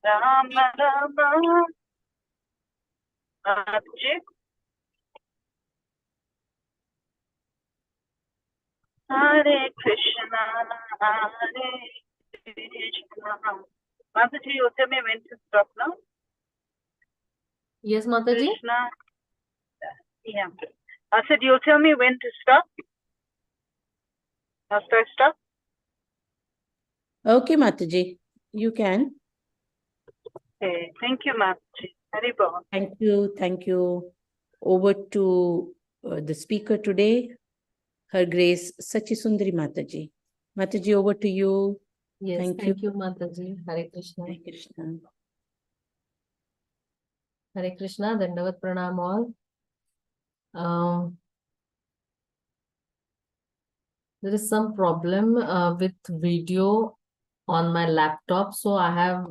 Rama Rama Abhijit. Hare Krishna, Hare Krishna. Mataji, you tell me when to stop now? Yes, Mataji. Krishna. Yeah. I said, you'll tell me when to stop? Must I stop? Okay, Mataji, you can. Okay. Thank you, Mataji. Hari Bol. Thank you. Thank you. Over to the speaker today, Her Grace Sachisundari Mataji. Mataji, over to you. Yes, Thank thank you, Mataji. Hare Krishna. Hare Krishna. Hare Krishna. Dandavat Pranam all. There is some problem with video on my laptop, so I have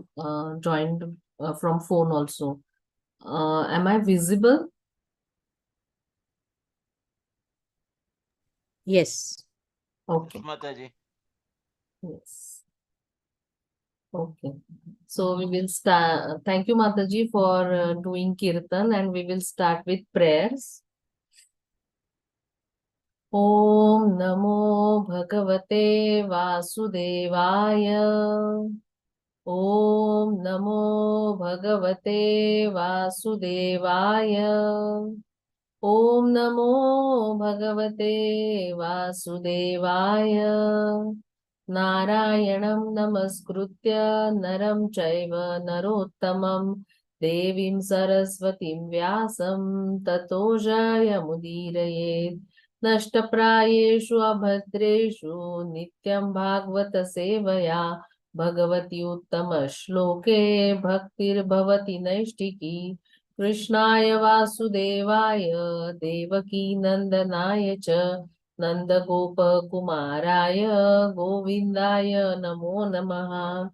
joined from phone also. Am I visible? Yes. Okay. Mataji. Yes. Okay. So we will start. Thank you, Mataji, for doing kirtan, and we will start with prayers. Om Namo Bhagavate Vasudevaya. Om Namo Bhagavate Vasudevaya. Om Namo Bhagavate Vasudevaya. Narayanam Namaskritya Naram Chaiva Narottamam Devim Saraswatim Vyasam Tato Jayamudiraye Nashtaprayeshu Abhadreshu Nityam Bhagavata Sevaya Bhagavati Uttama Shloke Bhaktir Bhavati Naishtiki Krishnaya Vasudevaya Devaki Nandanaya Cha Nanda Gopa Kumaraya Govindaya Namo Namaha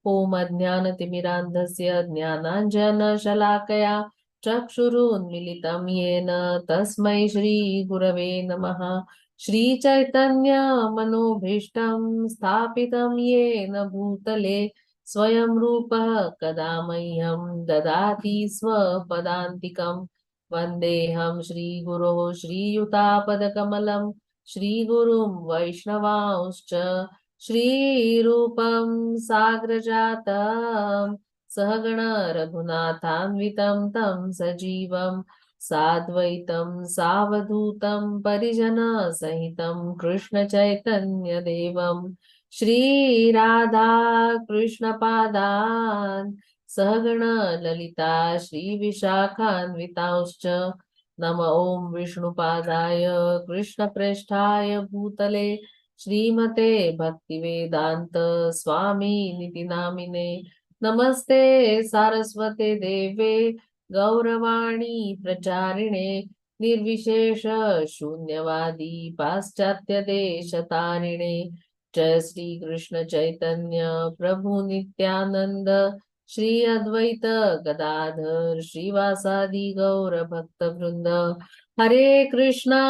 Om Ajnanatimirandhasya Jnananjana Shalakaya Chakshurunmilitam Yena Tasmai Shri Gurave Namaha Shri Chaitanya Manobhishtam Sthapitam Yena Bhutale Swayam Rupa Kadamahyam Dadati Swapadantikam Vandeham Shri Guru Shri Yutapadakamalam Shri Gurum Vaishnavauscha Shri Rupam Sagrajatam Sahagana Raghunathanvitam Tam Sajivam Sadvaitam Savadhutam Parijana Sahitam Krishna Chaitanya Devam Shri Radha Krishna Padan Sahagana Lalita Shri Vishakhanvitauscha Nama Om Vishnu Padaya Krishna Presthaya Bhutale Srimate Bhaktivedanta Swami Niti Namine Namaste Saraswate Deve Gauravani Pracharine Nirvishesha Shunyavadi Paschatya Deshatarine Jai Sri Krishna Chaitanya Prabhu Nityananda Shri Advaita Gadadhar Srivasadi Gaura Bhakta Vrinda Hare Krishna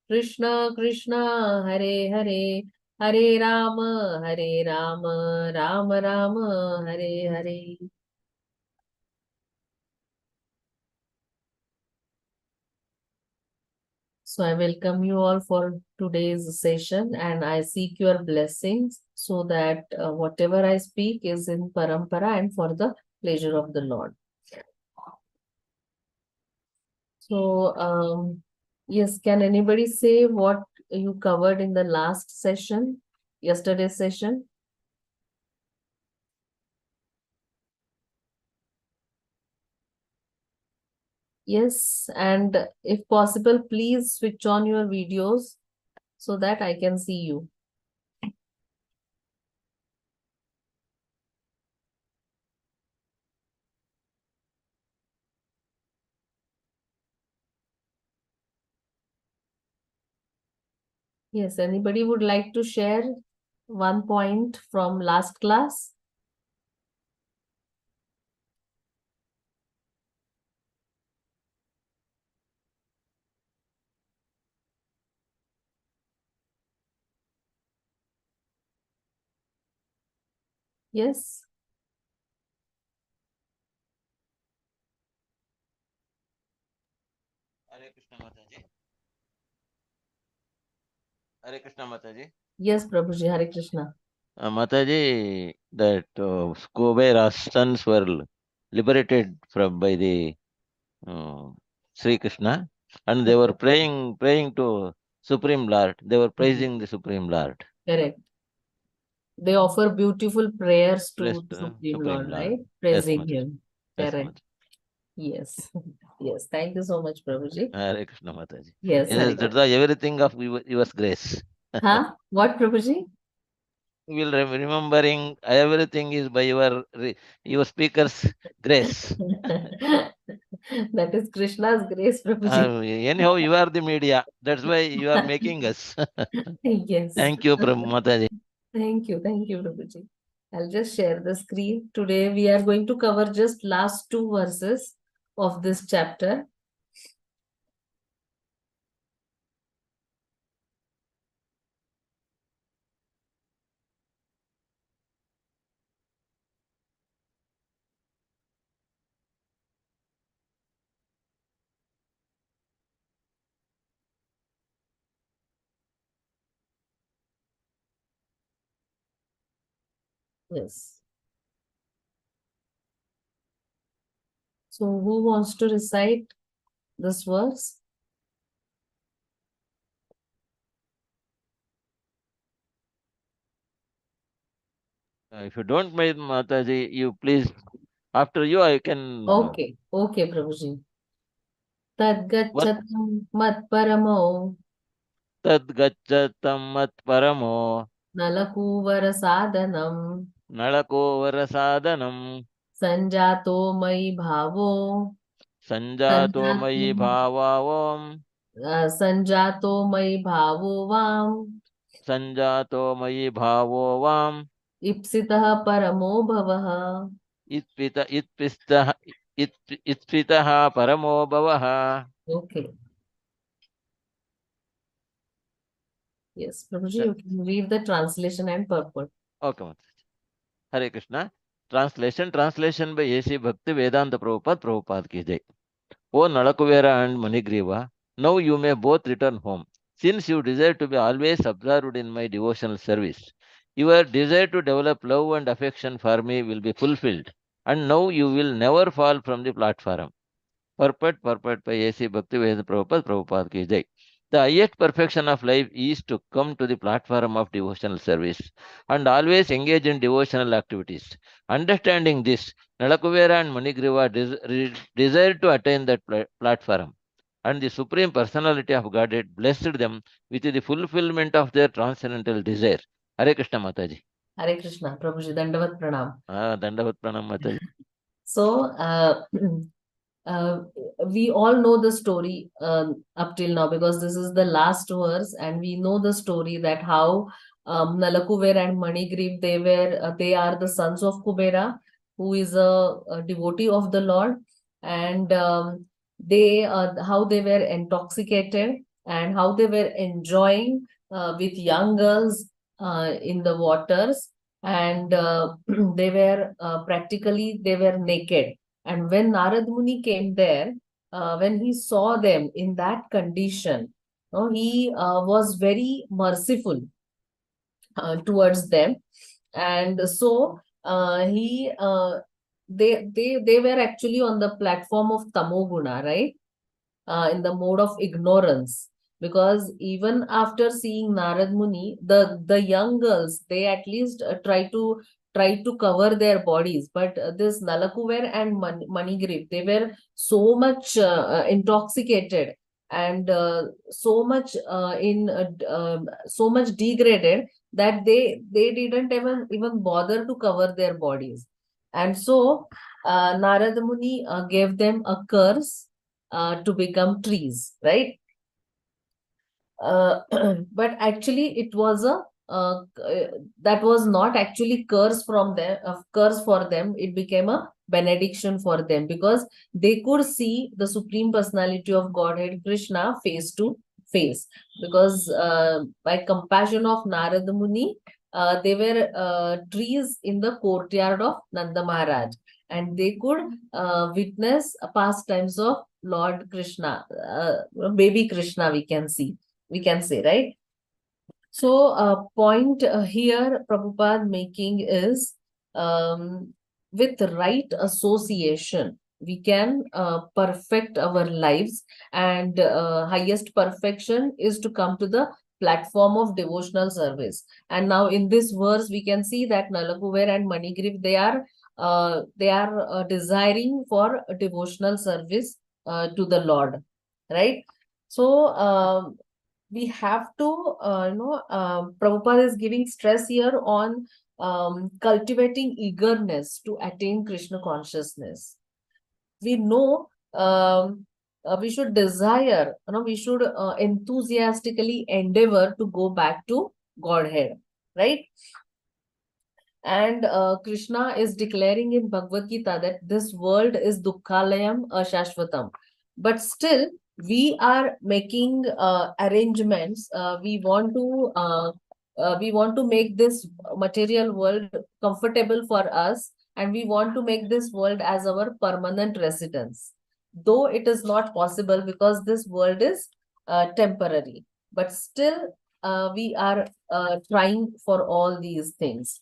Krishna Krishna Hare Hare Hare Rama Rama Rama Hare Hare. So I welcome you all for today's session, and I seek your blessings so that whatever I speak is in parampara and for the pleasure of the Lord. So yes, can anybody say what you covered in the last session, yesterday's session? Yes, and if possible, please switch on your videos so that I can see you. Yes, anybody would like to share one point from last class? Yes, Krishna Mataji. Hare Krishna Mataji. Yes, Prabhuji, Hare Krishna. Mataji, that Kubera's sons were liberated from by the Sri Krishna, and they were praying to Supreme Lord. They were praising the Supreme Lord. Correct. They offer beautiful prayers to Blessed the Supreme Supreme Lord, Lord. right? Yes, Praising Mataji. Him. Yes, Correct. Mataji. Yes. Yes. Thank you so much, Prabhuji. Hare Krishna Mataji. Yes, Hare Yes, that's Krishna. the everything of yours grace. Huh? What, Prabhuji? We will remembering everything is by your speaker's grace. That is Krishna's grace, Prabhuji. Anyhow, you are the media. That's why you are making us. Yes. Thank you, Mataji. Thank you. Thank you, Prabhuji. I'll just share the screen. Today we are going to cover just last 2 verses of this chapter. Yes. So who wants to recite this verse? If you don't mind, Mataji, you please, after you, I can. Okay. Okay, Prabhuji. What? Tadgachatam mat paramo Tad gachatam mat paramo nalakuvara sadanam nalakovara sadanam sanjato mai bhavo sanjato mayi sanjato bhavavam sanjato mai bhavo vam sanjato mayi bhavovam ipsitah paramo bhavah. itpitah itpitah paramo bhavah. Okay. Yes, Prabhuji, you can read the translation and purport. Okay, Mataji. Hare Krishna. Translation by A.C. Bhakti Vedanta Prabhupada ki jai. O Nalakuvera and Manigriva, now you may both return home, since you desire to be always observed in my devotional service. Your desire to develop love and affection for me will be fulfilled, and now you will never fall from the platform. Purport by A.C. Bhaktivedanta Prabhupada ki jai. The highest perfection of life is to come to the platform of devotional service and always engage in devotional activities. Understanding this, Nalakuvera and Manigriva desired to attain that platform, and the Supreme Personality of Godhead blessed them with the fulfillment of their transcendental desire. Hare Krishna Mataji. Hare Krishna, Prabhuji, Dandavat Pranam. Dandavat Pranam Mataji. So, uh, we all know the story up till now because this is the last verse, and we know the story that how Nalakuver and Manigriv, they are the sons of Kubera, who is a devotee of the Lord, and they how they were intoxicated and how they were enjoying with young girls in the waters, and they were practically they were naked. And when Narad Muni came there, when he saw them in that condition, he was very merciful towards them. And so they were actually on the platform of Tamoguna, right? In the mode of ignorance. Because even after seeing Narad Muni, the young girls, they at least try to cover their bodies. But this Nalakuver and Manigriv, they were so much intoxicated and so much so much degraded that they didn't even bother to cover their bodies. And so Narad Muni gave them a curse to become trees, right? But actually, it was that was not actually curse from them, curse for them. It became a benediction for them because they could see the Supreme Personality of Godhead Krishna face to face. Because by compassion of Narada Muni, they were trees in the courtyard of Nanda Maharaj, and they could witness pastimes of Lord Krishna, baby Krishna, we can say, right? So, point here Prabhupada making is, with right association, we can perfect our lives, and highest perfection is to come to the platform of devotional service. And now in this verse, we can see that Nalakuver and Manigriv, they are desiring for a devotional service to the Lord, right? So, we have to, Prabhupada is giving stress here on cultivating eagerness to attain Krishna consciousness. We know we should desire, we should enthusiastically endeavor to go back to Godhead, right? And Krishna is declaring in Bhagavad Gita that this world is dukkhalayam ashashvatam. But still, we are making arrangements. We want to make this material world comfortable for us, and we want to make this world as our permanent residence. Though it is not possible because this world is temporary, but still we are trying for all these things,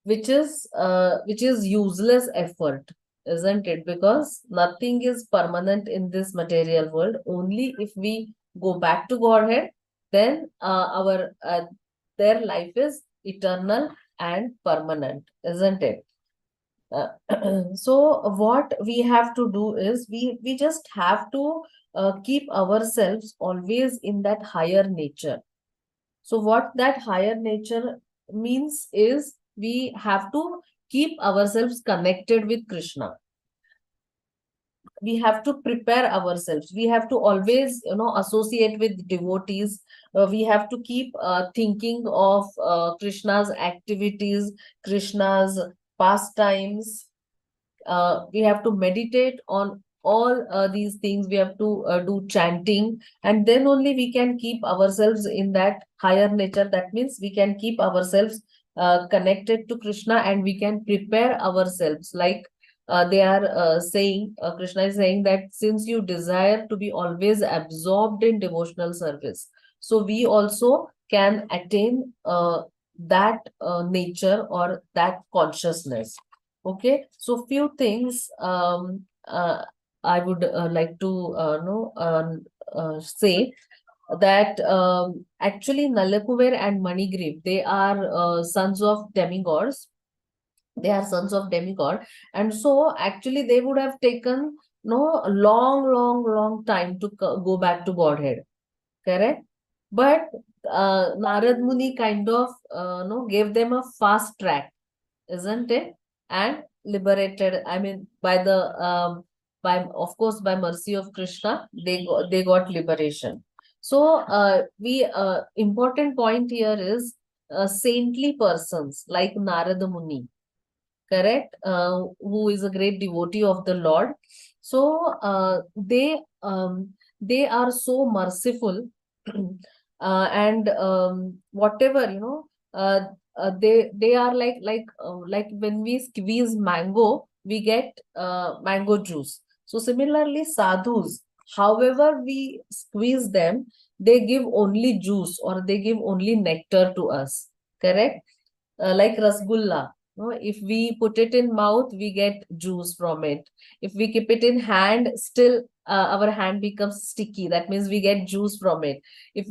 which is useless effort, isn't it? Because nothing is permanent in this material world. Only if we go back to Godhead, then our their life is eternal and permanent, isn't it? So what we have to do is, we just have to keep ourselves always in that higher nature. So what that higher nature means is, we have to keep ourselves connected with Krishna. We have to prepare ourselves. We have to always, associate with devotees. We have to keep thinking of Krishna's activities, Krishna's pastimes. We have to meditate on all these things. We have to do chanting, and then only we can keep ourselves in that higher nature. That means we can keep ourselves connected to Krishna, and we can prepare ourselves. Like they are saying, Krishna is saying that since you desire to be always absorbed in devotional service, so we also can attain that nature or that consciousness. Okay, so few things I would like to say that actually Nalakuver and Manigriv, they are sons of demigods. They are sons of demigod, and so actually they would have taken a long time to go back to Godhead, correct? But Narad Muni kind of gave them a fast track, isn't it? And liberated, I mean, by of course, by mercy of Krishna, they got liberation. So we important point here is saintly persons like Narada Muni, correct, who is a great devotee of the Lord. So they are so merciful, and whatever, they are like when we squeeze mango, we get mango juice. So similarly, sadhus, however we squeeze them, they give only juice, or they give only nectar to us, correct? Like rasgulla, if we put it in mouth, we get juice from it. If we keep it in hand, still our hand becomes sticky. That means we get juice from it. If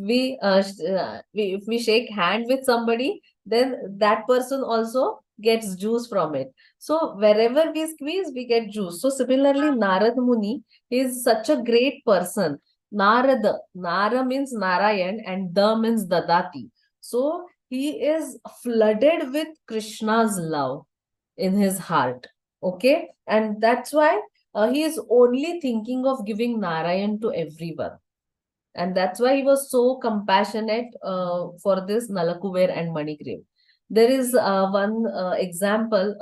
if we shake hand with somebody, then that person also gets juice from it. So wherever we squeeze, we get juice. So similarly, Narad Muni is such a great person. Nara means Narayan, and Da means Dadati. So he is flooded with Krishna's love in his heart. Okay, and that's why he is only thinking of giving Narayan to everyone. And that's why he was so compassionate for this Nalakuver and Manigriv. There is one example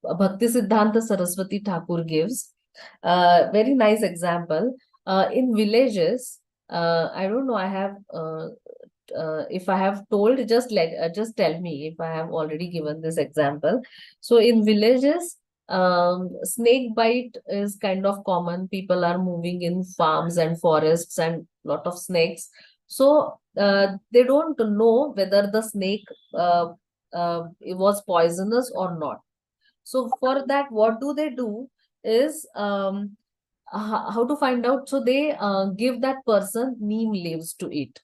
Bhakti Siddhanta Saraswati Thakur gives. Very nice example. In villages, I don't know, I have if I have told, just tell me if I have already given this example. So in villages, snake bite is kind of common. People are moving in farms and forests and lot of snakes. So they don't know whether the snake it was poisonous or not. So for that, what do they do is how to find out? So they give that person neem leaves to eat.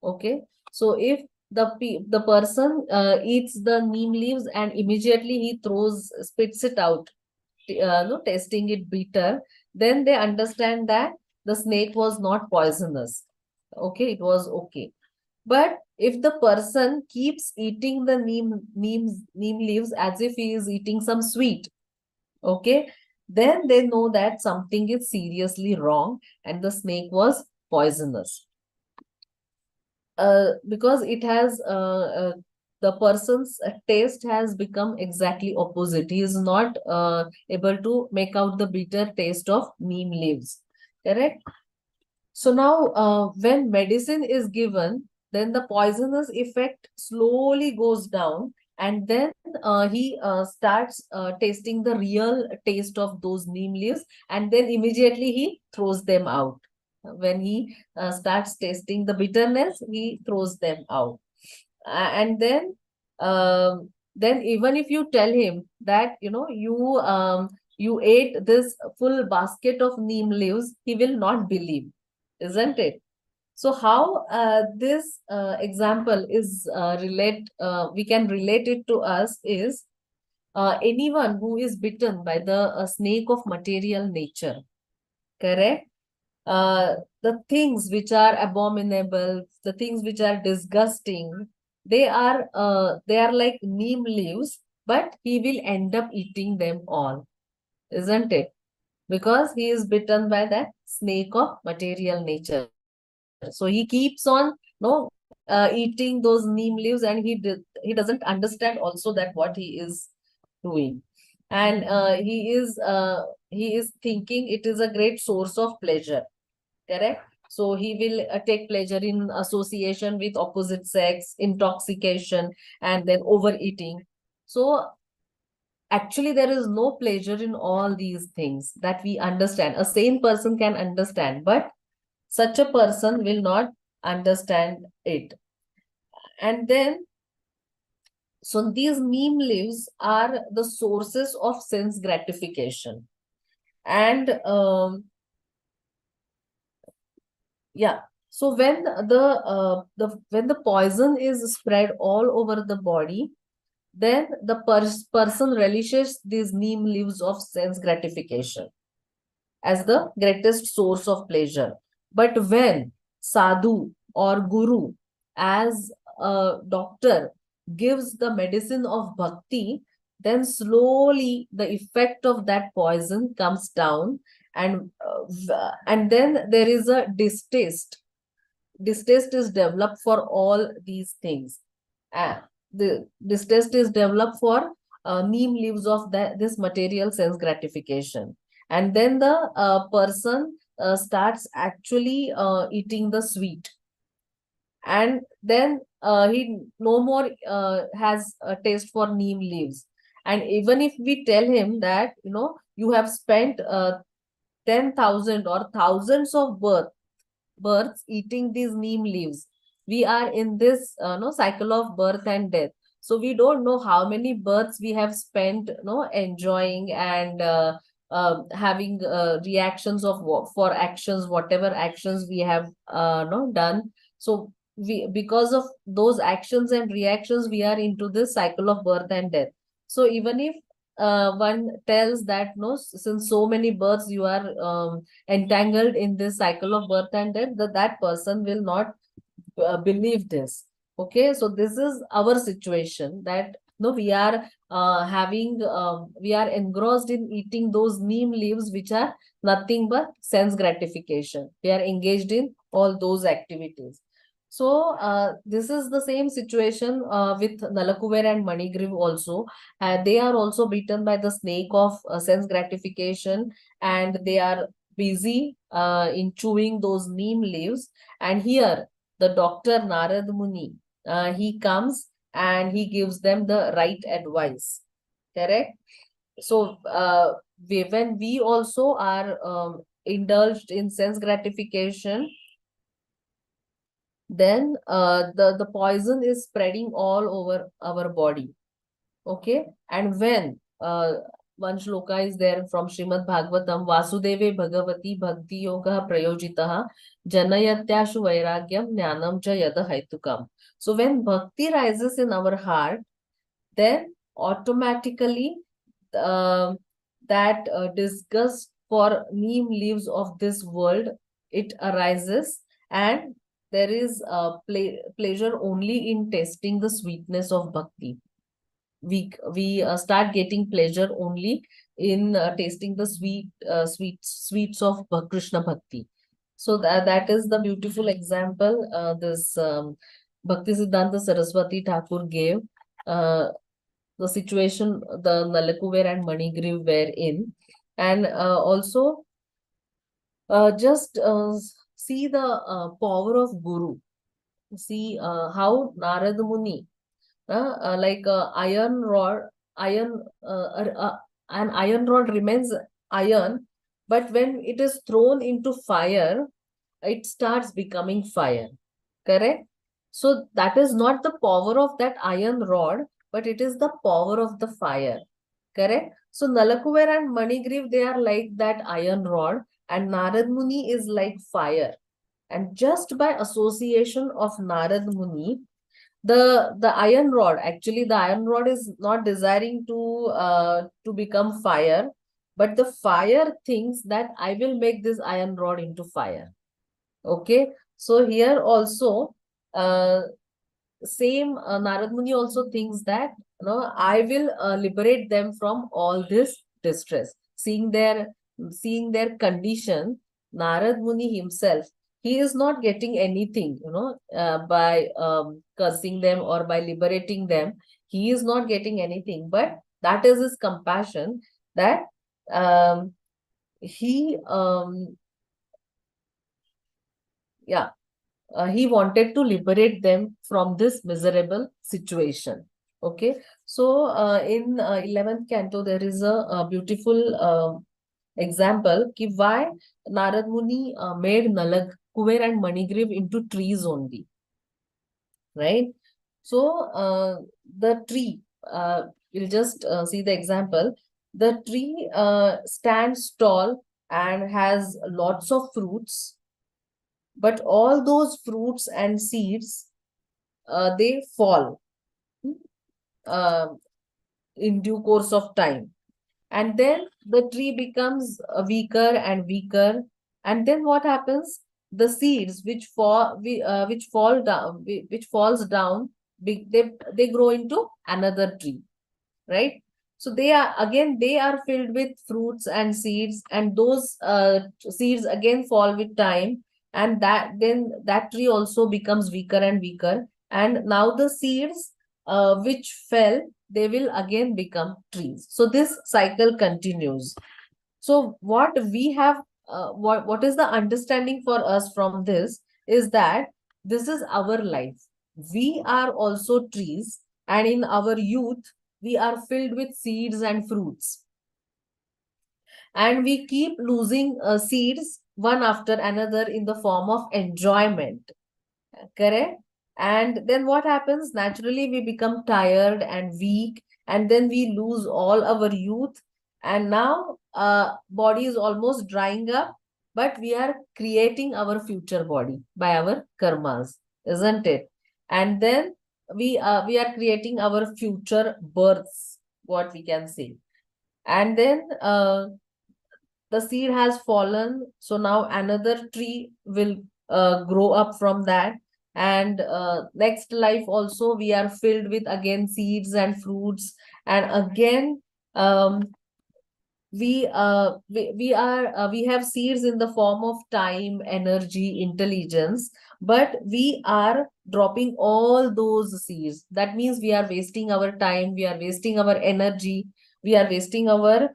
Okay, so if the person eats the neem leaves and immediately he spits it out, no, tasting it bitter, then they understand that the snake was not poisonous. Okay, it was okay. But if the person keeps eating the neem leaves as if he is eating some sweet, okay, then they know that something is seriously wrong and the snake was poisonous. Because it has the person's taste has become exactly opposite. He is not able to make out the bitter taste of neem leaves. Correct? So now when medicine is given, then the poisonous effect slowly goes down, and then he starts tasting the real taste of those neem leaves, and then immediately he throws them out. When he starts tasting the bitterness, he throws them out. And then even if you tell him that, you ate this full basket of neem leaves, he will not believe, isn't it? So how this example is we can relate it to us is anyone who is bitten by the snake of material nature, correct? The things which are abominable, the things which are disgusting, they are like neem leaves, but he will end up eating them all, isn't it? Because he is bitten by that snake of material nature. So he keeps on eating those neem leaves, and he doesn't understand also that what he is doing, and he is thinking it is a great source of pleasure. Correct? So he will take pleasure in association with opposite sex, intoxication, and then overeating. So actually, there is no pleasure in all these things that we understand. A sane person can understand, but such a person will not understand it. And then, so these neem leaves are the sources of sense gratification. And yeah, so when when the poison is spread all over the body, then the person relishes these neem leaves of sense gratification as the greatest source of pleasure. But when sadhu or guru, as a doctor, gives the medicine of bhakti, then slowly the effect of that poison comes down, and then there is a distaste. Distaste is developed for all these things. The distaste is developed for neem leaves of this material sense gratification. And then the person starts actually eating the sweet. And then he no more has a taste for neem leaves. And even if we tell him that, you have spent 10,000 or thousands of births eating these neem leaves. We are in this cycle of birth and death. So we don't know how many births we have spent enjoying and having reactions of for actions, whatever actions we have done. So because of those actions and reactions, we are into this cycle of birth and death. So even if one tells that, since so many births you are entangled in this cycle of birth and death, that person will not believe this. Okay, so this is our situation, that we are we are engrossed in eating those neem leaves, which are nothing but sense gratification. We are engaged in all those activities. So this is the same situation with Nalakuver and Manigriv also. They are also bitten by the snake of sense gratification, and they are busy in chewing those neem leaves. And here the doctor Narad Muni, he comes and he gives them the right advice. Correct? So when we also are indulged in sense gratification, then the poison is spreading all over our body. Okay, and when one shloka is there from Srimad Bhagwatam, Vasudeve Bhagavati Bhakti Yoga Prayojitaha Janayatyashu Vairagyam Jnanam Cha Yada Haitukam. So when bhakti rises in our heart, then automatically that disgust for neem leaves of this world, it arises, and there is pleasure only in tasting the sweetness of bhakti. We start getting pleasure only in tasting the sweets of Krishna Bhakti. So that is the beautiful example this Bhakti Siddhanta Saraswati Thakur gave. The situation the Nalakuver and Manigriv were in, and also just see the power of Guru. See how Narad Muni, like iron rod, an iron rod remains iron, but when it is thrown into fire, it starts becoming fire. Correct? So that is not the power of that iron rod, but it is the power of the fire. Correct? So Nalakuver and Manigriv, they are like that iron rod, and Narad Muni is like fire. And just by association of Narad Muni, the iron rod, actually the iron rod is not desiring to become fire, but the fire thinks that I will make this iron rod into fire. Okay, so here also same Narad Muni also thinks that I will liberate them from all this distress. Seeing their condition, Narad Muni himself, he is not getting anything, by cursing them or by liberating them. He is not getting anything, but that is his compassion, that he he wanted to liberate them from this miserable situation. Okay, so in 11th canto there is a beautiful example ki why Narad Muni made Nalak, Kuber and Manigriv into trees only, right? So the tree, we'll just see the example. The tree stands tall and has lots of fruits, but all those fruits and seeds, they fall in due course of time. And then the tree becomes weaker and weaker. And then what happens? The seeds which fall down, which falls down, they grow into another tree, right? So they are filled with fruits and seeds, and those seeds again fall with time, and that tree also becomes weaker and weaker. And now the seeds which fell, they will again become trees. So this cycle continues. So what we have, what is the understanding for us from this is that this is our life. We are also trees, and in our youth, we are filled with seeds and fruits. And we keep losing seeds one after another in the form of enjoyment. Correct? And then what happens? Naturally, we become tired and weak, and then we lose all our youth. And now body is almost drying up, but we are creating our future body by our karmas, isn't it? And then we are creating our future births, what we can say. And then the seed has fallen, so now another tree will grow up from that. And next life also we are filled with again seeds and fruits, and again we have seeds in the form of time, energy, intelligence, but we are dropping all those seeds. That means we are wasting our time, we are wasting our energy, we are wasting our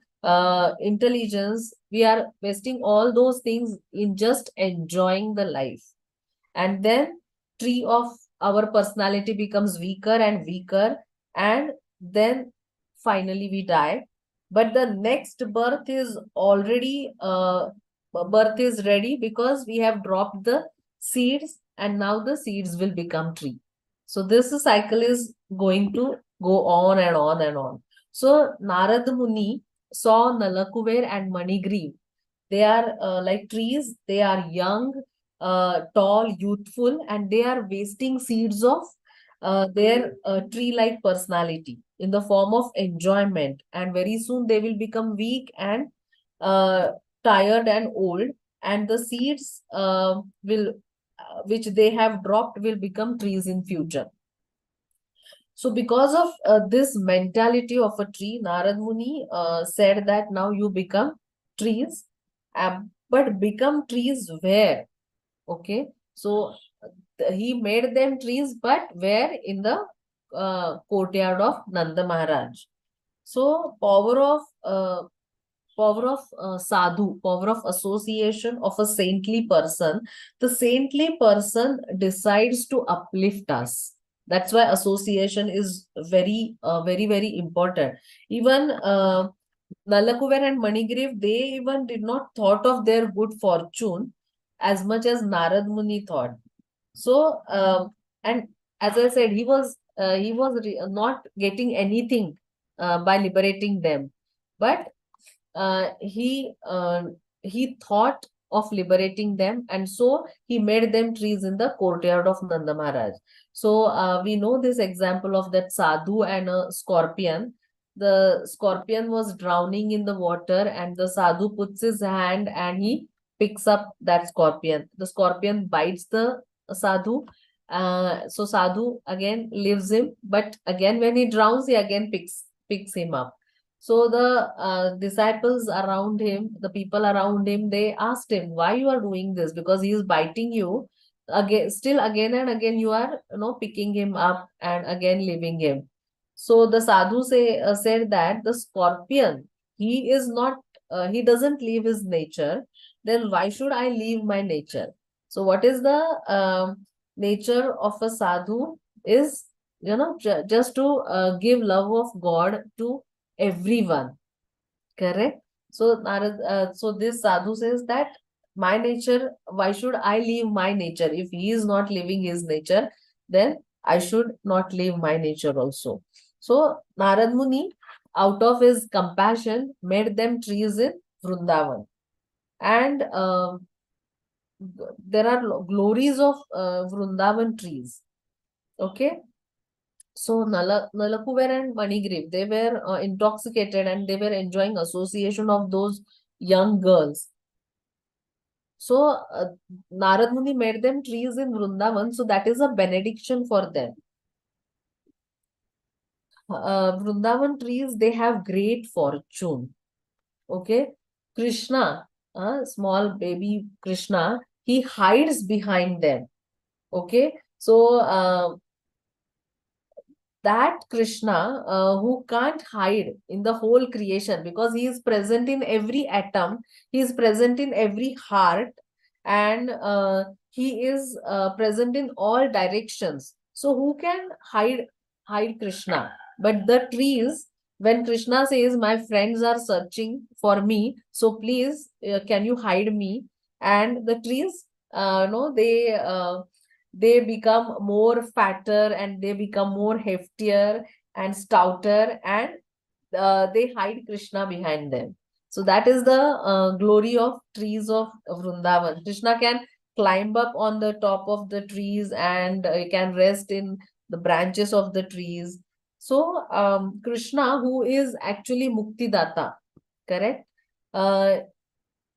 intelligence, we are wasting all those things in just enjoying the life. And then tree of our personality becomes weaker and weaker, and then finally we die. But the next birth is already birth is ready, because we have dropped the seeds, and now the seeds will become tree. So this cycle is going to go on and on and on. So Narad Muni saw Nalakuver and Manigriv. They are like trees. They are young, tall, youthful, and they are wasting seeds of their tree-like personality in the form of enjoyment. And very soon they will become weak and tired and old, and the seeds will which they have dropped will become trees in future. So because of this mentality of a tree, Narad Muni said that now you become trees, but become trees where? Okay, so he made them trees, but where? In the courtyard of Nanda Maharaj. So power of sadhu, power of association of a saintly person. The saintly person decides to uplift us. That's why association is very important. Even Nalakuver and Manigriv, they even did not thought of their good fortune as much as Narad Muni thought. So, and as I said, he was not getting anything by liberating them, but uh, he uh, he thought of liberating them, and so he made them trees in the courtyard of Nanda Maharaj. So we know this example of that sadhu and a scorpion. The scorpion was drowning in the water, and the sadhu puts his hand and he picks up that scorpion. The scorpion bites the sadhu. So sadhu again leaves him, but again when he drowns, he again picks him up. So the disciples around him, the people around him, they asked him, why you are doing this? Because he is biting you. Again, still again and again you are, picking him up and again leaving him. So the sadhu said that the scorpion, he is not, he doesn't leave his nature. Then why should I leave my nature? So what is the nature of a sadhu is, just to give love of God to everyone. Correct? So so this sadhu says that my nature, why should I leave my nature? If he is not living his nature, then I should not leave my nature also. So Narad Muni, out of his compassion, made them trees in Vrindavan. And there are glories of Vrindavan trees. Okay. So Nalakuver and Manigriv, they were intoxicated and they were enjoying association of those young girls. So Narad Muni made them trees in Vrindavan, so that is a benediction for them. Vrindavan trees, they have great fortune. Okay, Krishna, small baby Krishna, he hides behind them. Okay, so that Krishna who can't hide in the whole creation, because he is present in every atom, he is present in every heart, and he is present in all directions. So who can hide Krishna? But the trees, when Krishna says, my friends are searching for me, so please can you hide me? And the trees, no, they become more fatter and they become more heftier and stouter, and they hide Krishna behind them. So that is the glory of trees of Vrindavan. Krishna can climb up on the top of the trees, and can rest in the branches of the trees. So Krishna, who is actually Muktidata, correct?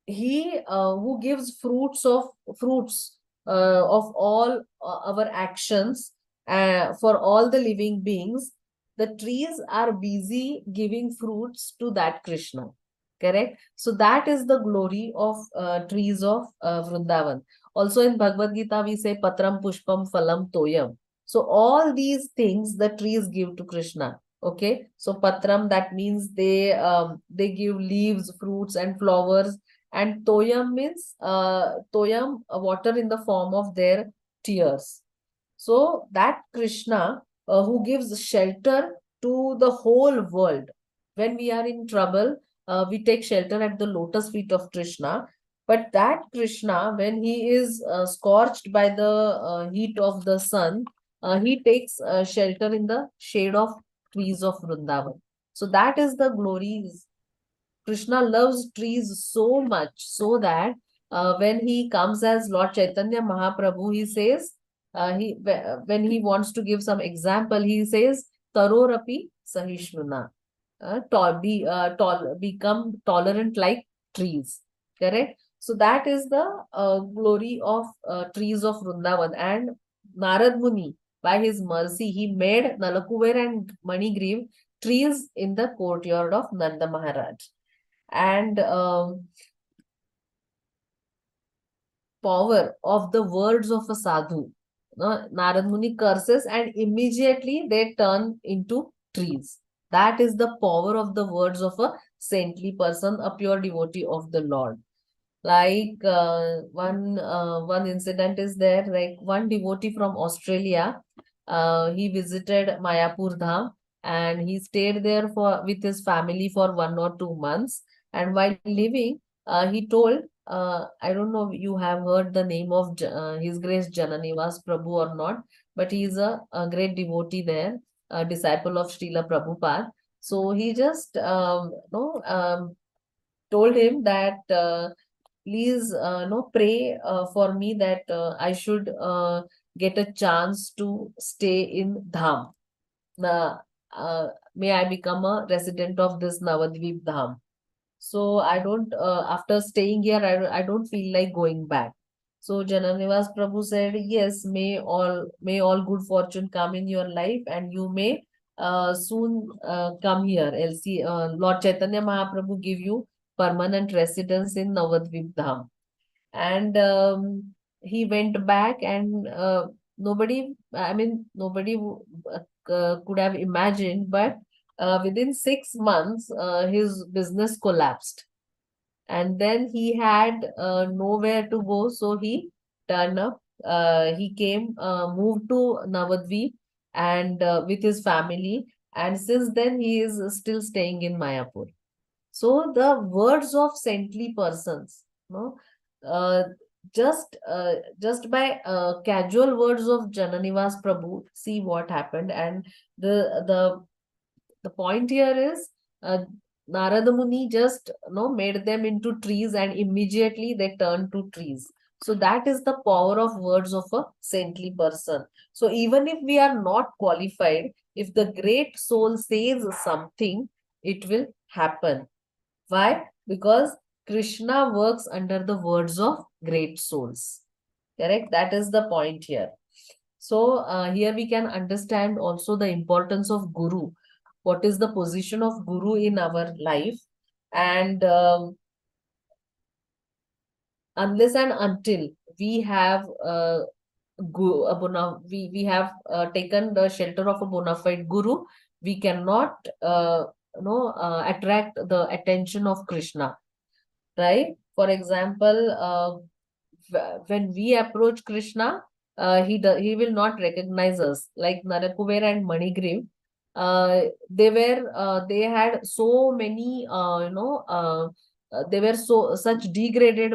He who gives fruits of all our actions for all the living beings. The trees are busy giving fruits to that Krishna. Correct? So that is the glory of trees of Vrindavan. Also in Bhagavad Gita, we say Patram Pushpam Phalam Toyam. So all these things the trees give to Krishna. Okay. So Patram, that means they give leaves, fruits, and flowers. And Toyam means water in the form of their tears. So that Krishna who gives shelter to the whole world. When we are in trouble, we take shelter at the lotus feet of Krishna. But that Krishna, when he is scorched by the heat of the sun, he takes shelter in the shade of trees of Vrindavan. So that is the glory. Krishna loves trees so much so that when he comes as Lord Chaitanya Mahaprabhu, he says, when he wants to give some example, he says, Tarorapi Sahishnuna. Become tolerant like trees. Correct? So that is the glory of trees of Vrindavan. And Narad Muni, by his mercy, he made Nalakuver and Manigriv trees in the courtyard of Nanda Maharaj. And power of the words of a sadhu. Narad Muni curses and immediately they turn into trees. That is the power of the words of a saintly person, a pure devotee of the Lord. Like one incident is there, like one devotee from Australia, he visited Mayapur Dham and he stayed there with his family for 1 or 2 months. And while living, he told, I don't know if you have heard the name of His Grace Jananivas Prabhu or not, but he is a great devotee there, a disciple of Srila Prabhupada. So he just told him that please pray for me that I should get a chance to stay in Dham. May I become a resident of this Navadvip Dham. So I don't, after staying here, I don't feel like going back. So Jananivas Prabhu said, yes, may all good fortune come in your life and you may soon come here. Lord Chaitanya Mahaprabhu give you permanent residence in Navadvip Dham. And he went back and nobody could have imagined, but within 6 months, his business collapsed. And then he had nowhere to go, so he turned up. He came, moved to Navadvip and with his family. And since then, he is still staying in Mayapur. So the words of saintly persons, uh, just by casual words of Jananivas Prabhu, see what happened. And the point here is Narada Muni just made them into trees and immediately they turned to trees. So that is the power of words of a saintly person. So even if we are not qualified, if the great soul says something, it will happen. Why? Because Krishna works under the words of great souls. Correct? That is the point here. So here we can understand also the importance of Guru. What is the position of Guru in our life? And unless and until we have we have taken the shelter of a bona fide Guru, we cannot attract the attention of Krishna. Right? For example, when we approach Krishna, he will not recognize us. Like Narakuber and Manigriv, they had so many they were such degraded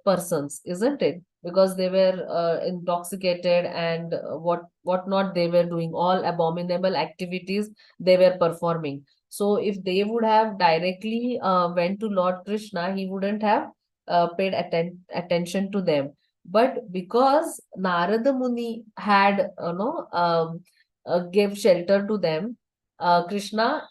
persons, isn't it? Because they were intoxicated and what not they were doing, all abominable activities they were performing. So if they would have directly went to Lord Krishna, he wouldn't have paid attention to them. But because Narada Muni had gave shelter to them, Krishna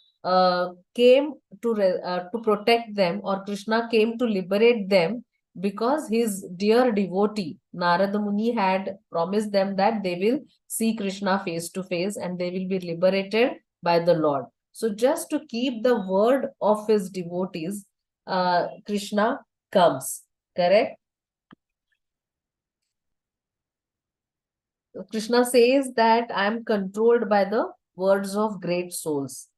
came to protect them, or Krishna came to liberate them, because his dear devotee Narada Muni had promised them that they will see Krishna face to face and they will be liberated by the Lord. So just to keep the word of his devotees, Krishna comes. Correct? Krishna says that I am controlled by the words of great souls.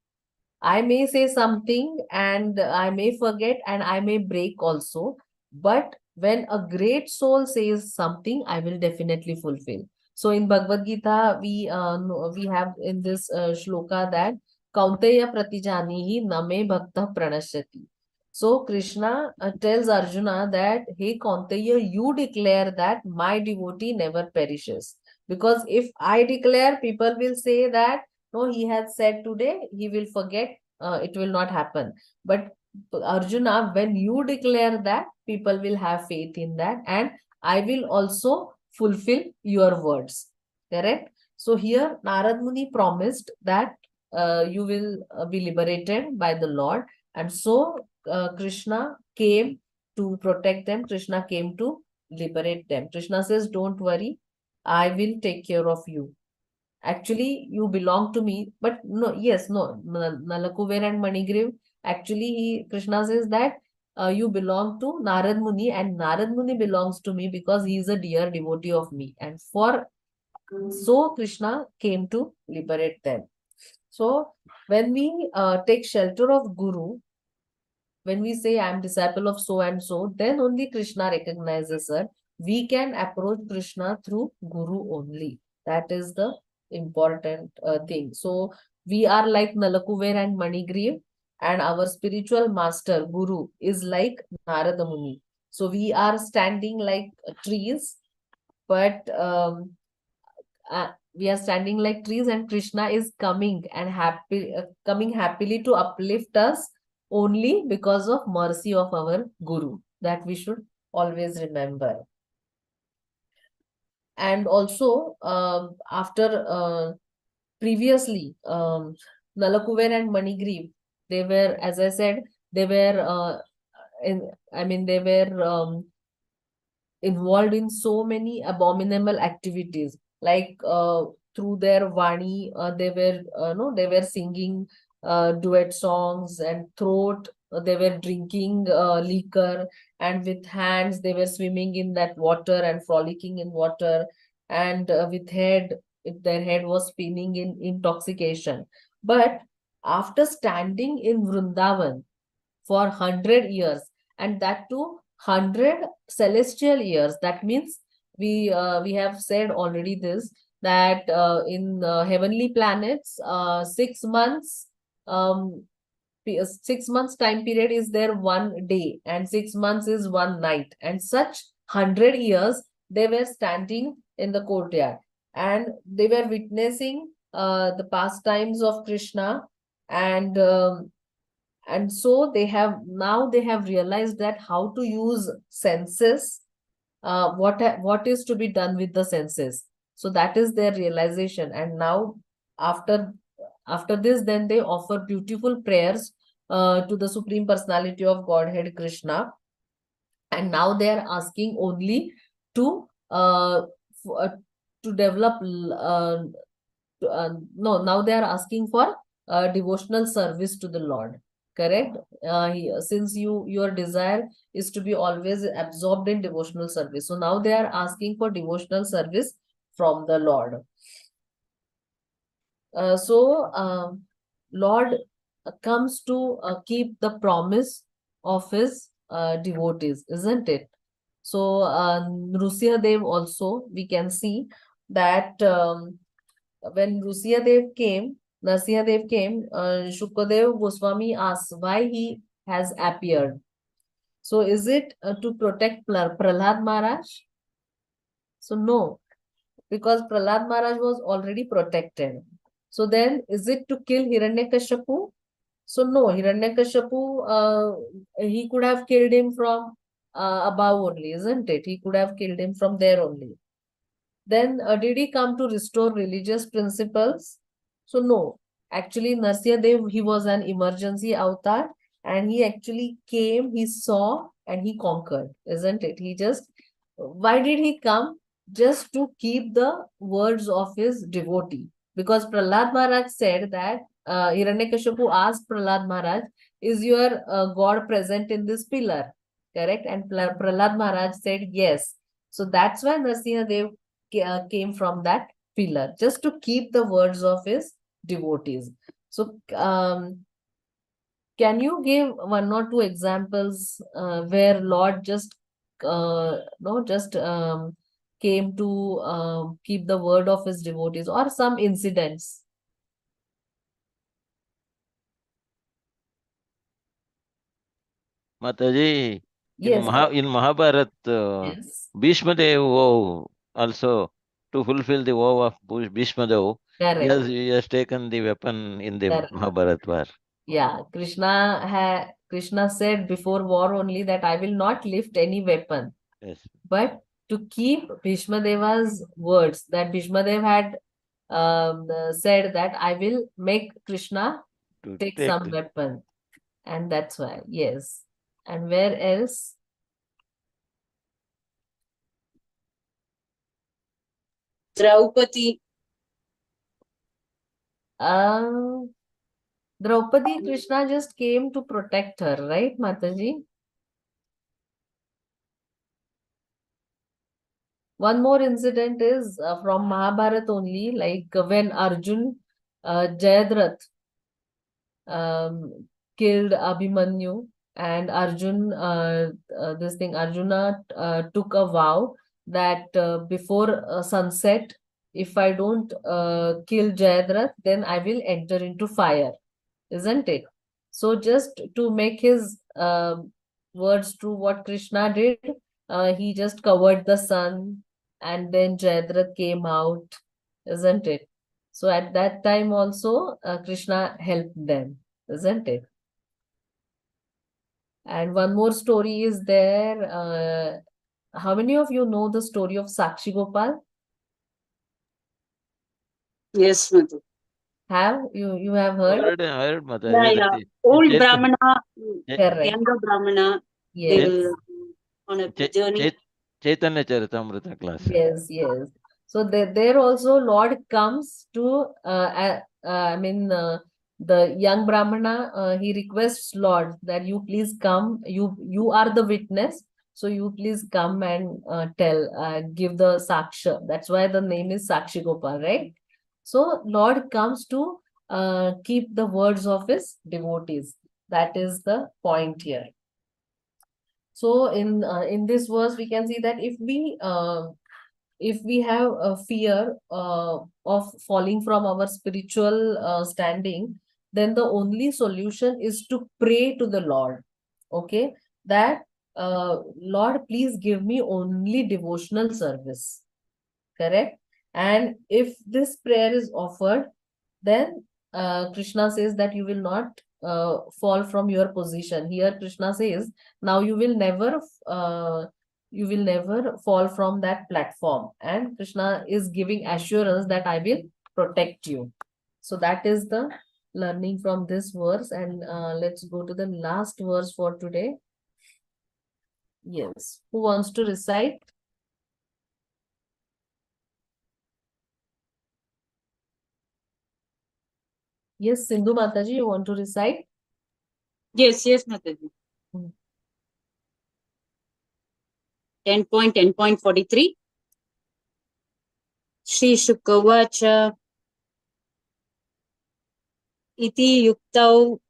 I may say something and I may forget and I may break also. But when a great soul says something, I will definitely fulfill. So in Bhagavad Gita, we have in this shloka that Kaunteya pratijanihi name bhakta pranashyati. So Krishna tells Arjuna that, hey Kaunteya, you declare that my devotee never perishes. Because if I declare, people will say that, no, he has said today, he will forget, it will not happen. But Arjuna, when you declare that, people will have faith in that, and I will also fulfill your words. Correct? So here Narad Muni promised that you will be liberated by the Lord. And so Krishna came to protect them. Krishna came to liberate them. Krishna says, don't worry, I will take care of you. Actually, you belong to me. But no, yes, no, Nalakuver and Manigriv, actually, Krishna says that you belong to Narad Muni, and Narad Muni belongs to me because he is a dear devotee of me. And so Krishna came to liberate them. So when we take shelter of Guru, when we say I am disciple of so and so, then only Krishna recognizes us. We can approach Krishna through Guru only. That is the important thing. So we are like Nalakuver and Manigriv, and our spiritual master, Guru, is like Narada Muni. So we are standing like trees, but we are standing like trees, and Krishna is coming and coming happily to uplift us only because of mercy of our Guru. That we should always remember. And also, after previously, Nalakuver and Manigriv, they were, as I said, they were they were involved in so many abominable activities, like through their vani, they were singing duet songs, and throat, they were drinking liquor, and with hands they were swimming in that water and frolicking in water, and with head, if their head was spinning in intoxication. But after standing in Vrindavan for 100 years, and that too 100 celestial years, that means we have said already this, that in heavenly planets, 6 months, 6 months time period is there 1 day, and 6 months is 1 night, and such 100 years they were standing in the courtyard, and they were witnessing the pastimes of Krishna. And so they have realized that how to use senses, what is to be done with the senses. So that is their realization. And now after this, then they offer beautiful prayers to the Supreme Personality of Godhead, Krishna. And now they are asking only to develop no, now they are asking for devotional service to the Lord. Correct? Since your desire is to be always absorbed in devotional service, so now they are asking for devotional service from the Lord. Lord comes to keep the promise of his devotees, isn't it? So Nrsimhadev also, we can see that when Nrsimhadev came, Shukadev Goswami asked why he has appeared. So is it to protect Prahlad Maharaj? So no, because Prahlad Maharaj was already protected. So then is it to kill Hiranyakashipu? So no, Hiranyakashipu, he could have killed him from above only, isn't it? He could have killed him from there only. Then did he come to restore religious principles? So no, actually Nrsimhadev, he was an emergency avatar, and he actually came, he saw, and he conquered, isn't it? Why did he come? Just to keep the words of his devotee. Because Prahlad Maharaj said that, Hiranyakashipu asked Prahlad Maharaj, is your God present in this pillar? Correct? And Prahlad Maharaj said yes. So that's why Nrsimhadev came from that pillar, just to keep the words of his devotees. So can you give 1 or 2 examples where Lord just came to keep the word of his devotees, or some incidents. Mataji, in Yes. Mahabharat, Yes. Bhishma Dev vow also, to fulfill the vow of Bhishma Dev, Correct. he has taken the weapon in the Correct. Mahabharat war. Yeah, Krishna said before war only that I will not lift any weapon. Yes. But to keep Bhishma Deva's words, that Bhishma Dev had said that I will make Krishna To take some weapon. And that's why, yes. And where else? Draupadi. Draupadi, Krishna just came to protect her, right, Mataji? One more incident is from Mahabharata only, like when Arjun, Jayadratha, killed Abhimanyu, and Arjuna took a vow that before sunset, if I don't kill Jayadratha, then I will enter into fire, isn't it? So just to make his words true, what Krishna did, he just covered the sun, and then Jayadratha came out, isn't it? So at that time also, Krishna helped them, isn't it? And one more story is there. How many of you know the story of Sakshi Gopal? Yes, Mataji. Have you have heard? I heard Mataji. Yeah, that yeah. Old Chaitanya- Brahmana, Correct. younger Brahmana, they Yes. will on a journey. Chaitanya Charitamrita class. Yes, yes. So there also Lord comes to the young Brahmana, he requests Lord that you please come, you are the witness, so you please come and give the saksha. That's why the name is Sakshi Gopal, right? So Lord comes to keep the words of his devotees. That is the point here. So in this verse we can see that if we have a fear of falling from our spiritual standing, then the only solution is to pray to the Lord. Okay, that Lord, please give me only devotional service. Correct. And if this prayer is offered, then Krishna says that you will not fall from your position. Here Krishna says, now you will never fall from that platform, and Krishna is giving assurance that I will protect you. So that is the learning from this verse. And let's go to the last verse for today. Yes, who wants to recite? Yes, Sindhu Mataji, you want to recite? Yes, Mataji. 10.10.43. Shri Shukavacha iti yuktau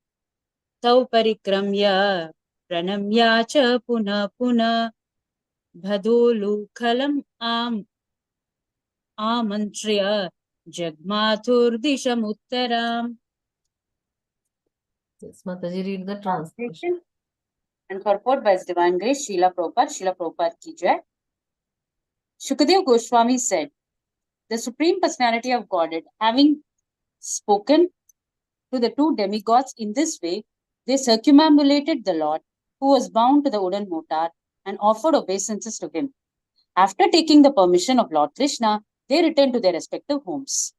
tau parikramya pranamya cha puna puna bhadolu khalam amantriya jagmathur dishamuttaram. Yes, Mataji, read the translation. And purport by His Divine Grace, Srila Prabhupada ki jai. Shukadev Goswami said, the Supreme Personality of Godhead, having spoken to the two demigods in this way, they circumambulated the Lord, who was bound to the wooden mortar, and offered obeisances to him. After taking the permission of Lord Krishna, they returned to their respective homes.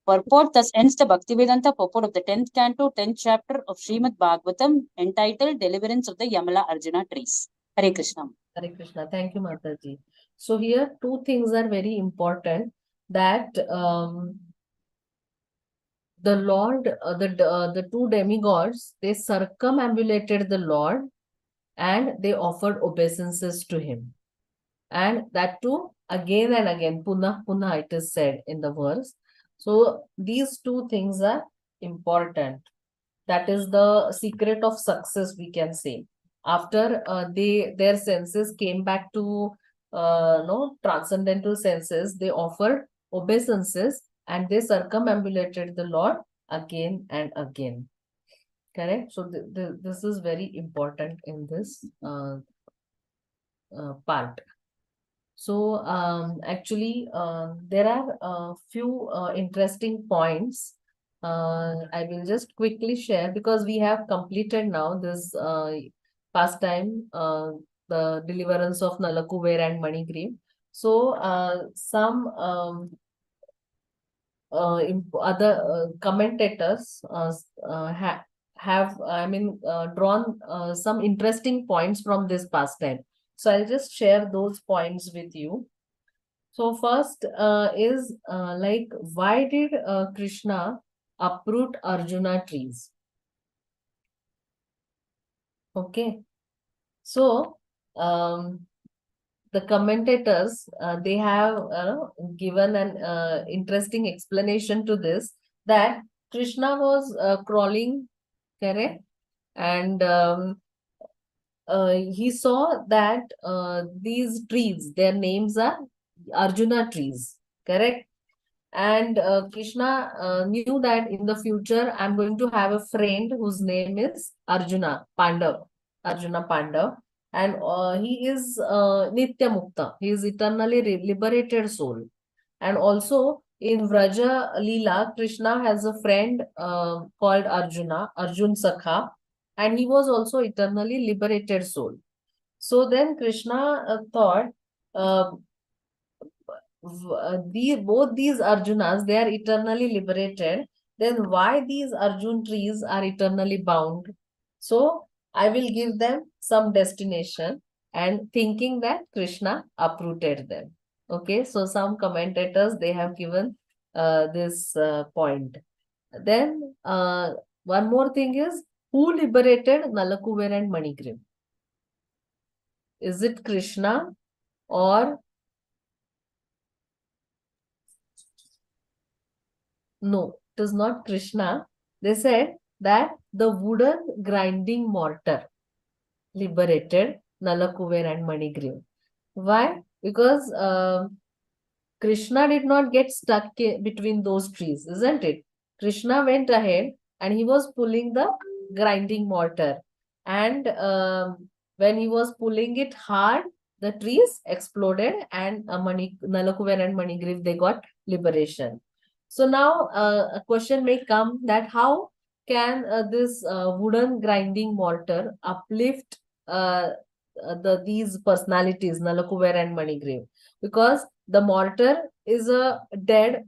Purport thus ends the Bhaktivedanta purport of the 10th canto, 10th chapter of Srimad Bhagwatam, entitled Deliverance of the Yamala Arjuna Trees. Hare Krishna. Hare Krishna. Thank you, Mataji. So here two things are very important, that the Lord, the two demigods, they circumambulated the Lord and they offered obeisances to him. And that too, again and again, punah punah, it is said in the verse. So these two things are important. That is the secret of success, we can say. After their senses came back to no transcendental senses, they offered obeisances and they circumambulated the Lord again and again. Correct? So this is very important in this part. So actually, there are a few interesting points. I will just quickly share because we have completed now this pastime, the deliverance of Nalakuver and Manigriv. So some other commentators have drawn some interesting points from this pastime. So I'll just share those points with you. So first is like, why did Krishna uproot Arjuna trees? Okay. So the commentators, they have given an interesting explanation to this, that Krishna was crawling, correct? And he saw that these trees, their names are Arjuna trees, correct? And Krishna knew that in the future I'm going to have a friend whose name is Arjuna Pandav, Arjuna Pandav, and he is Nitya Mukta. He is eternally liberated soul. And also in Vraja Leela, Krishna has a friend called Arjuna, Arjun Sakha, and he was also eternally liberated soul. So then Krishna thought, both these Arjunas, they are eternally liberated. Then why these Arjun trees are eternally bound? So I will give them some destination, and thinking that Krishna uprooted them. Okay, so some commentators, they have given this point. Then one more thing is, who liberated Nalakuver and Manigriv? Is it Krishna or no, it is not Krishna. They said that the wooden grinding mortar liberated Nalakuver and Manigriv. Why? Because Krishna did not get stuck between those trees, isn't it? Krishna went ahead and he was pulling the grinding mortar. And when he was pulling it hard, the trees exploded and Nalakuver and Manigriv, they got liberation. So now a question may come that how can this wooden grinding mortar uplift these personalities, Nalakuver and Manigriv? Because the mortar is a dead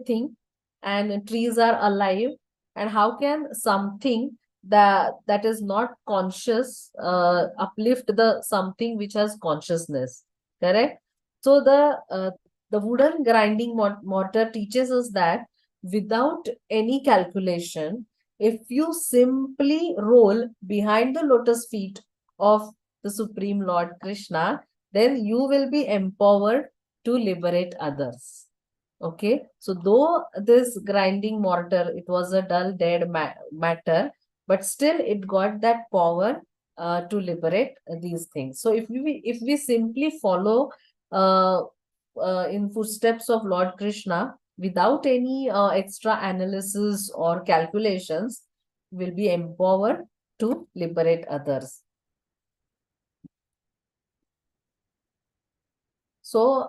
thing and trees are alive. And how can something that is not conscious uplift the something which has consciousness? Correct? So the wooden grinding mortar teaches us that without any calculation, if you simply roll behind the lotus feet of the Supreme Lord Krishna, then you will be empowered to liberate others. Okay, so though this grinding mortar, it was a dull, dead matter, but still it got that power to liberate these things. So if we simply follow in footsteps of Lord Krishna without any extra analysis or calculations, will be empowered to liberate others. So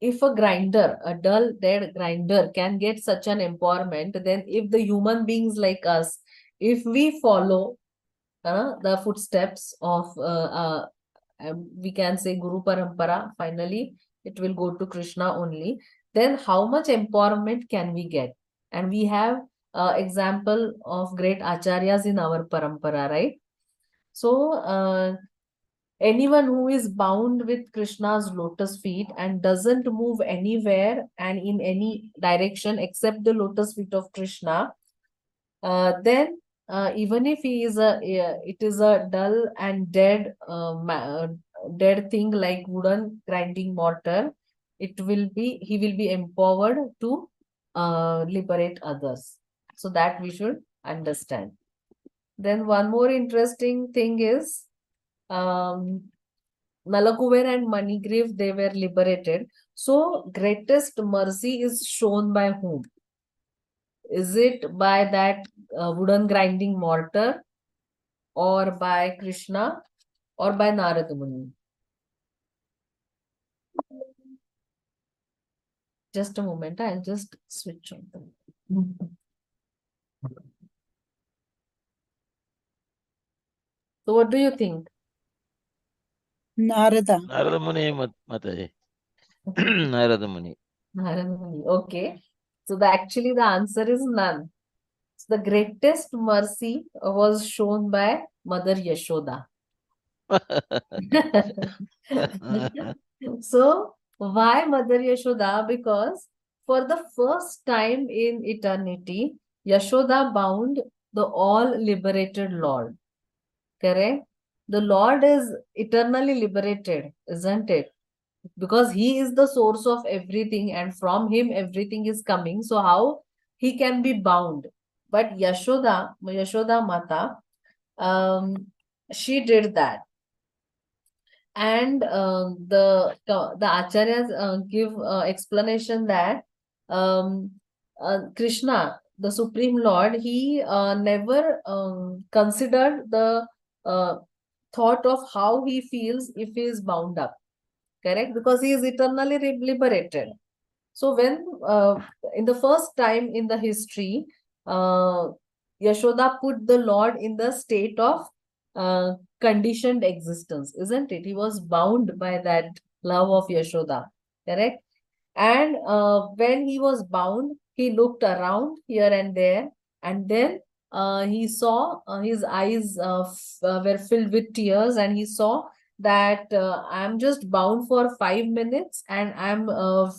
if a grinder, a dull, dead grinder can get such an empowerment, then if the human beings like us, if we follow the footsteps of, we can say Guru Parampara, finally it will go to Krishna only, then how much empowerment can we get? And we have example of great acharyas in our parampara, right? So anyone who is bound with Krishna's lotus feet and doesn't move anywhere and in any direction except the lotus feet of Krishna, then even if he is it is a dull and dead dead thing like wooden grinding mortar, he will be empowered to liberate others. So that we should understand. Then one more interesting thing is, Nalakuver and Manigriv, they were liberated. So greatest mercy is shown by whom? Is it by that wooden grinding mortar, or by Krishna, or by Narada Muni? Just a moment, I'll just switch on them. So what do you think? Narada. Narada Muni Mataji. Narada Muni. Narada Muni. Okay. So actually the answer is none. So the greatest mercy was shown by Mother Yashoda. So why Mother Yashoda? Because for the first time in eternity, Yashoda bound the all liberated Lord. Correct? The Lord is eternally liberated, isn't it? Because he is the source of everything, and from him everything is coming. So how he can be bound? But Yashoda Mata, she did that. And the acharyas give explanation that Krishna, the Supreme Lord, he never considered the thought of how he feels if he is bound up. Correct? Because he is eternally liberated. So when in the first time in the history, Yashoda put the Lord in the state of conditioned existence, isn't it? He was bound by that love of Yashoda, correct? And when he was bound, he looked around here and there, and then he saw his eyes were filled with tears, and he saw that I'm just bound for 5 minutes, and I'm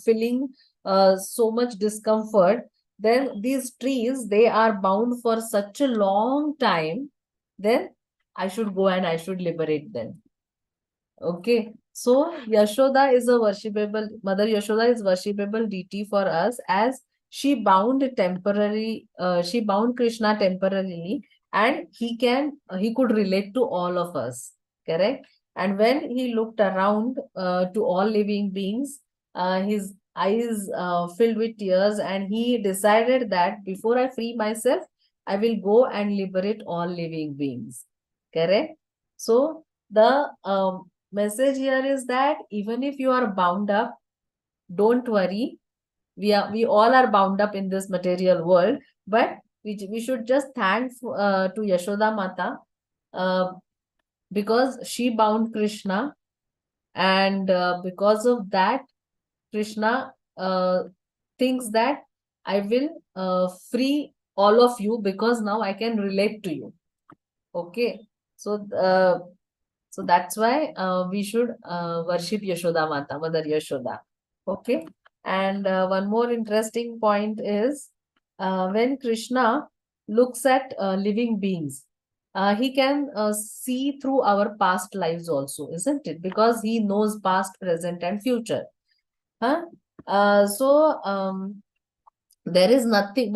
feeling so much discomfort. Then these trees, they are bound for such a long time, then I should go and I should liberate them. Okay, so Yashoda is a worshipable, Mother Yashoda is worshipable deity for us, as she bound she bound Krishna temporarily, and he could relate to all of us, correct? And when he looked around to all living beings, his eyes filled with tears, and he decided that before I free myself, I will go and liberate all living beings, correct? So the message here is that even if you are bound up, don't worry. We all are bound up in this material world, but we should just thank to Yashoda Mata because she bound Krishna, and because of that, Krishna thinks that I will free all of you because now I can relate to you. Okay, so so that's why we should worship Yashoda Mata, Mother Yashoda. Okay. And one more interesting point is when Krishna looks at living beings, he can see through our past lives also, isn't it? Because he knows past, present, and future. Huh? There is nothing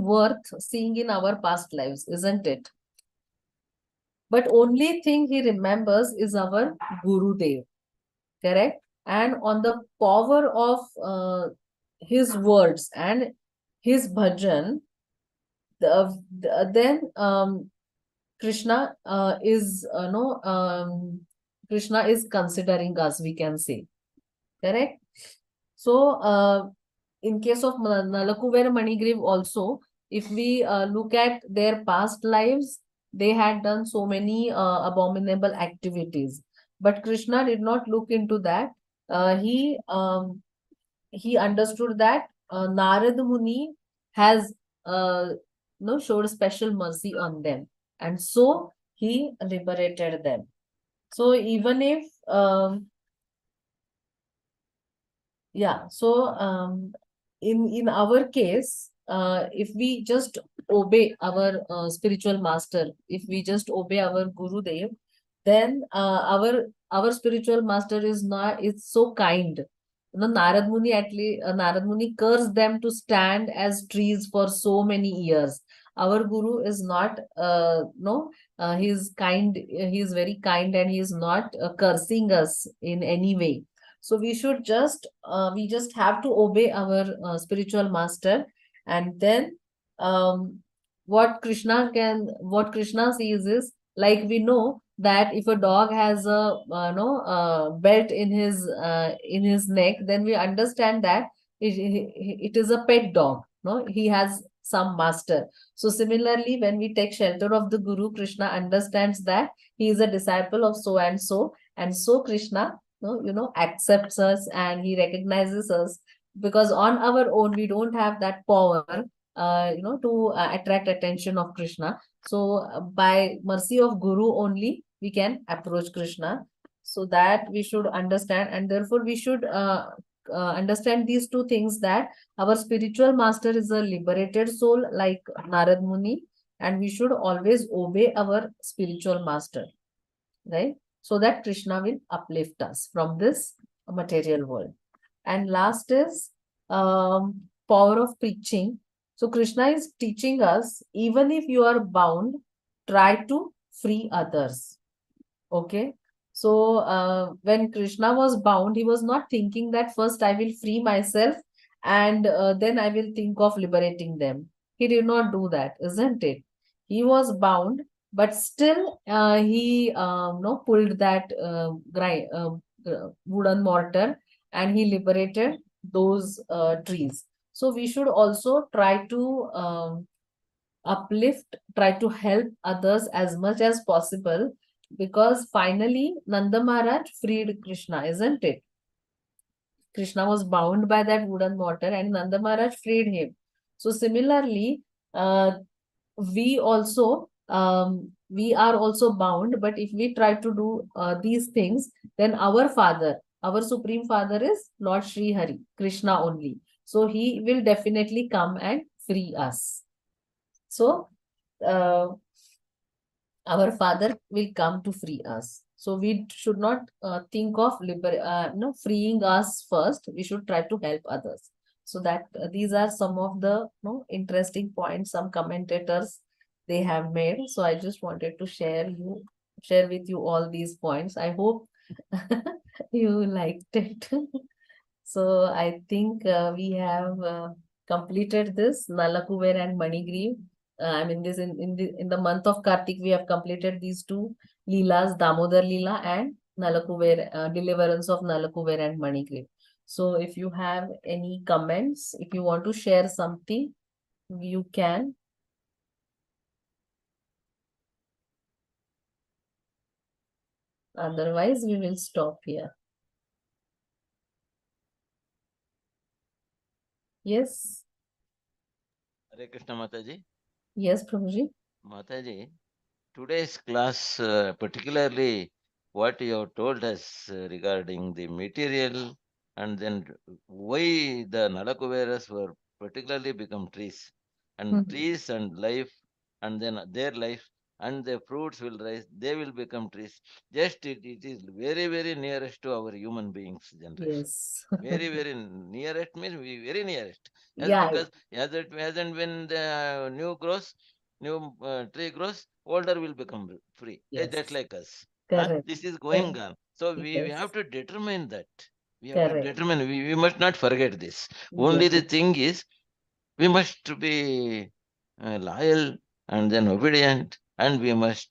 worth seeing in our past lives, isn't it? But only thing he remembers is our Guru Dev, correct? And on the power of his words and his bhajan, then Krishna is Krishna is considering us, we can say, correct? So in case of Nalakuver Manigriv also, if we look at their past lives, they had done so many abominable activities. But Krishna did not look into that. He understood that Narada Muni has showed special mercy on them, and so he liberated them. So even if in our case, if we just obey our spiritual master, if we just obey our Guru Dev, then our spiritual master is so kind. Narad Muni Narad Muni cursed them to stand as trees for so many years. our Guru is not, no, he is kind, he is very kind, and he is not cursing us in any way. So we should just, we just have to obey our spiritual master, and then what Krishna sees is, like, we know that if a dog has a belt in his neck, then we understand that it is a pet dog. No, he has some master. So similarly, when we take shelter of the Guru, Krishna understands that he is a disciple of so and so, and so Krishna, accepts us, and he recognizes us, because on our own we don't have that power, to attract attention of Krishna. So by mercy of Guru only we can approach Krishna. So that we should understand, and therefore we should understand these two things, that our spiritual master is a liberated soul like Narad Muni, and we should always obey our spiritual master, right? So that Krishna will uplift us from this material world. And last is power of preaching. So Krishna is teaching us, even if you are bound, try to free others. Okay. So when Krishna was bound, he was not thinking that first I will free myself and then I will think of liberating them. He did not do that, isn't it? He was bound, but still he pulled that wooden mortar, and he liberated those trees. So we should also try to uplift, try to help others as much as possible, because finally Nanda Maharaj freed Krishna, isn't it? Krishna was bound by that wooden mortar, and Nanda Maharaj freed him. So similarly, we are also bound, but if we try to do these things, then our father, our supreme father is Lord Sri Hari, Krishna only. So he will definitely come and free us. So our father will come to free us. So we should not think of freeing us first. We should try to help others. So that these are some of the interesting points some commentators they have made. So I just wanted to share with you all these points. I hope you liked it. So I think we have completed this Nalakuver and Manigriv. I mean, this in the month of Kartik, we have completed these two Leelas, Damodar Leela and Nalakuver, deliverance of Nalakuver and Manigriv. So if you have any comments, if you want to share something, you can. Otherwise, we will stop here. Yes. Hare Krishna Mataji. Yes, Prabhuji. Mataji, today's class, particularly what you have told us regarding the material, and then why the Nalakuveras were particularly become trees, and trees and life, and then their life, and the fruits will rise, they will become trees. Just it is very, very nearest to our human beings generation. Yes. Very, very nearest means very nearest. Yeah. Because as and when the new tree grows, older will become free. Yes. Just like us. Correct. This is going on. So we Yes. have to determine that. We have Correct. to determine. We must not forget this. Only the thing is, we must be loyal and then obedient, and we must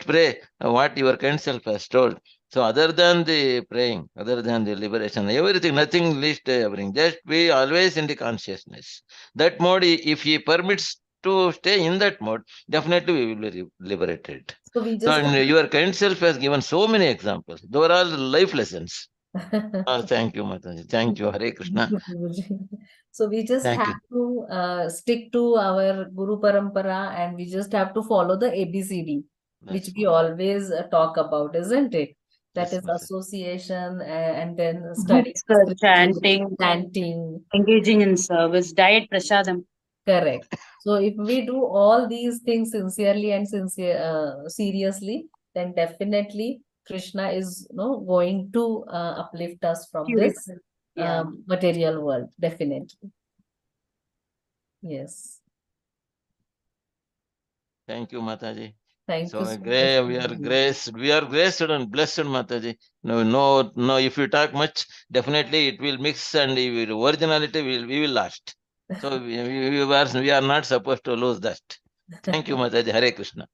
pray what your kind self has told. So other than the praying, other than the liberation, everything, nothing least bring. Just be always in the consciousness. That mode, if he permits to stay in that mode, definitely we will be liberated. So we So just and your kind self has given so many examples. Those are all life lessons. Thank you, Mataji. Thank you, Hare Krishna. So we just Thank have you. to stick to our Guru Parampara, and we just have to follow the ABCD, which That's we Mataji. always talk about, isn't it? That Yes, is Mataji. association, and then studying Books, scripture, chanting, chanting. engaging in service, diet, prasadam. Correct. So if we do all these things sincerely and seriously, then definitely Krishna is going to uplift us from this Yeah. material world. Definitely. Yes. Thank you, Mataji. Thank So you so much. we are graced and blessed, Mataji. No. If you talk much, definitely it will mix, and originality we will lost. So we are not supposed to lose that. Thank you, Mataji. Hare Krishna.